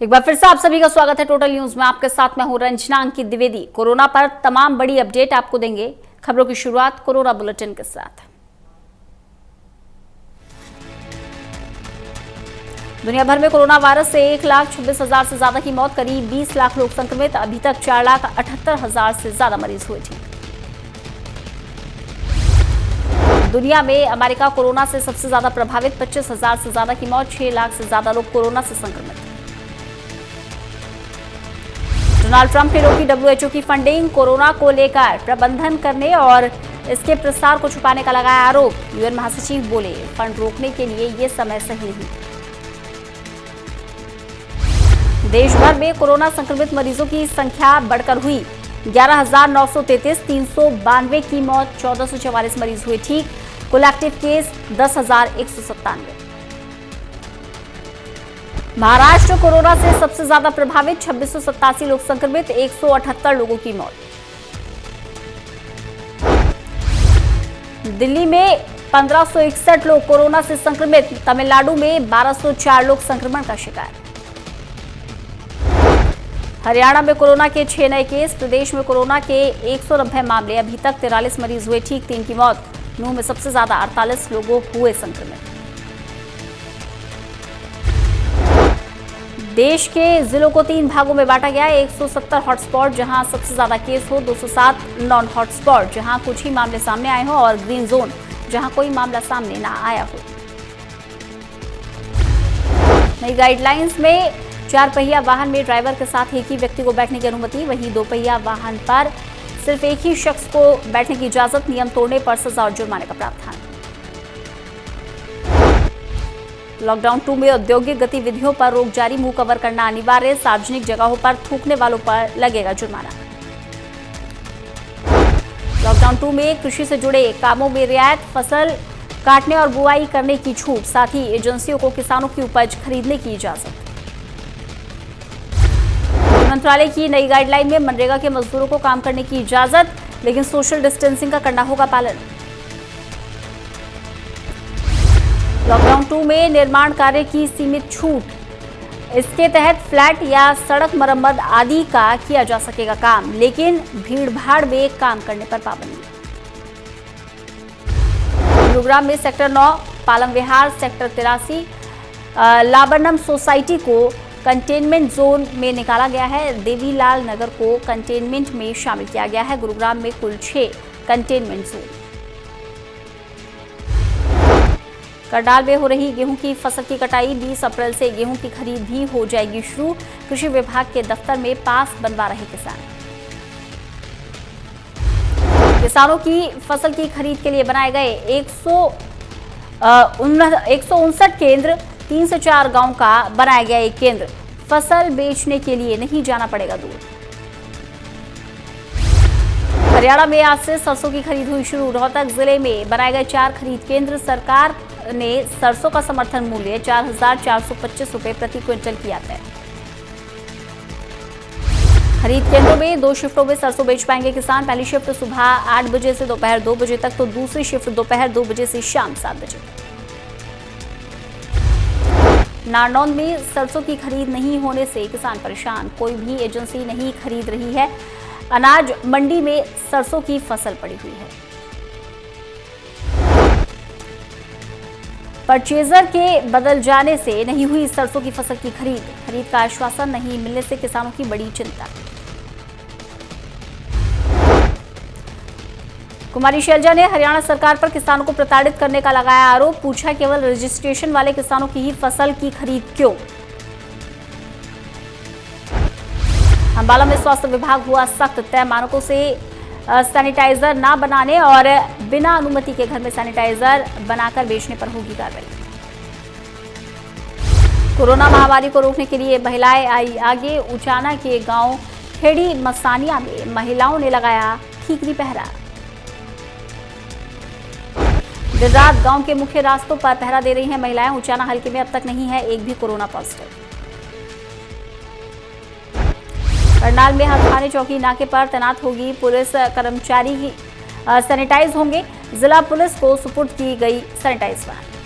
एक बार फिर से आप सभी का स्वागत है टोटल न्यूज में। आपके साथ मैं हूं रंजना अंकित द्विवेदी। कोरोना पर तमाम बड़ी अपडेट आपको देंगे। खबरों की शुरुआत कोरोना बुलेटिन के साथ। दुनिया भर में कोरोना वायरस से 1,26,000 से ज्यादा की मौत, करीब 20 लाख लोग संक्रमित। अभी तक 4,78,000 से ज्यादा मरीज हुए थे। दुनिया में अमेरिका कोरोना से सबसे ज्यादा प्रभावित, 25,000 से ज्यादा की मौत, 6 लाख से ज्यादा लोग कोरोना से संक्रमित। डोनाल्ड ट्रंप ने रोकी WHO की फंडिंग, कोरोना को लेकर प्रबंधन करने और इसके प्रसार को छुपाने का लगाया आरोप। UN महासचिव बोले, फंड रोकने के लिए ये समय सही नहीं। देश भर में कोरोना संक्रमित मरीजों की संख्या बढ़कर हुई 11,933, 392 की मौत, 1,444 मरीज हुए ठीक। कुल एक्टिव केस 10,197। महाराष्ट्र कोरोना से सबसे ज्यादा प्रभावित, 2,687 लोग संक्रमित, 178 लोगों की मौत। दिल्ली में 1,561 लोग कोरोना से संक्रमित, तमिलनाडु में 1,204 लोग संक्रमण का शिकार। हरियाणा में कोरोना के 6 नए केस, प्रदेश में कोरोना के 190 मामले, अभी तक 43 मरीज हुए ठीक, 3 की मौत। नूंह में सबसे ज्यादा 48 लोगों हुए संक्रमित। देश के जिलों को 3 भागों में बांटा गया है। 170 हॉटस्पॉट जहां सबसे ज्यादा केस हो, 207 नॉन हॉटस्पॉट जहां कुछ ही मामले सामने आए हो, और ग्रीन जोन जहां कोई मामला सामने ना आया हो। नई गाइडलाइंस में 4 पहिया वाहन में ड्राइवर के साथ एक ही व्यक्ति को बैठने की अनुमति, वहीं 2 पहिया वाहन पर सिर्फ एक ही शख्स को बैठने की इजाजत, नियम तोड़ने पर सजा और जुर्माने का प्रावधान। लॉकडाउन 2 में औद्योगिक गतिविधियों पर रोक जारी, मुंह कवर करना अनिवार्य, सार्वजनिक जगहों पर थूकने वालों पर लगेगा जुर्माना। लॉकडाउन 2 में कृषि से जुड़े कामों में रियायत, फसल काटने और बुआई करने की छूट, साथ ही एजेंसियों को किसानों की उपज खरीदने की इजाजत। मंत्रालय की नई गाइडलाइन में मनरेगा के मजदूरों को काम करने की इजाजत, लेकिन सोशल डिस्टेंसिंग का करना होगा पालन। लॉकडाउन 2 में निर्माण कार्य की सीमित छूट, इसके तहत फ्लैट या सड़क मरम्मत आदि का किया जा सकेगा काम, लेकिन भीड़भाड़ में काम करने पर पाबंदी। गुरुग्राम में सेक्टर 9, पालम विहार, सेक्टर 83, लाबरनम सोसाइटी को कंटेनमेंट जोन में निकाला गया है। देवीलाल नगर को कंटेनमेंट में शामिल किया गया है। गुरुग्राम में कुल 6 कंटेनमेंट जोन। करनाल में हो रही गेहूं की फसल की कटाई, 20 अप्रैल से गेहूं की खरीद भी हो जाएगी शुरू। कृषि विभाग के दफ्तर में पास बनवा रहे किसान। किसानों की फसल की खरीद के लिए बनाए गए 159 केंद्र, 3 से 4 गांव का बनाया गया एक केंद्र। फसल बेचने के लिए नहीं जाना पड़ेगा दूर। हरियाणा में आज से सरसों की खरीद हुई शुरू। रोहतक जिले में बनाए गए 4 खरीद केंद्र। सरकार ने सरसों का समर्थन मूल्य 4,425 रुपए प्रति क्विंटल किया तय। खरीद केंद्रों में 2 शिफ्टों में सरसों बेच पाएंगे किसान। पहली शिफ्ट सुबह 8 बजे से दोपहर 2 बजे तक, तो दूसरी शिफ्ट दोपहर 2 बजे से शाम 7 बजे तक। नारनौंद में सरसों की खरीद नहीं होने से किसान परेशान, कोई भी एजेंसी नहीं खरीद रही है। अनाज मंडी में सरसों की फसल पड़ी हुई है। परचेजर के बदल जाने से नहीं हुई सरसों की फसल की खरीद का आश्वासन नहीं मिलने से किसानों की बड़ी चिंता। कुमारी शैलजा ने हरियाणा सरकार पर किसानों को प्रताड़ित करने का लगाया आरोप। पूछा, केवल रजिस्ट्रेशन वाले किसानों की ही फसल की खरीद क्यों? अंबाला में स्वास्थ्य विभाग हुआ सख्त, तय मानकों से सैनिटाइजर ना बनाने और बिना अनुमति के घर में सैनिटाइजर बनाकर बेचने पर होगी कार्रवाई। कोरोना महामारी को रोकने के लिए महिलाएं आई आगे। उचाना के गांव खेड़ी मसानिया में महिलाओं ने लगाया ठीकरी पहरा। दिन रात गांव के मुख्य रास्तों पर पहरा दे रही हैं महिलाएं। उचाना हलके में अब तक नहीं है एक भी कोरोना पॉजिटिव। करनाल में हर थाने चौकी नाके पर तैनात होगी पुलिस कर्मचारी, सैनिटाइज होंगे। जिला पुलिस को सुपुर्द की गई सैनिटाइज वैन।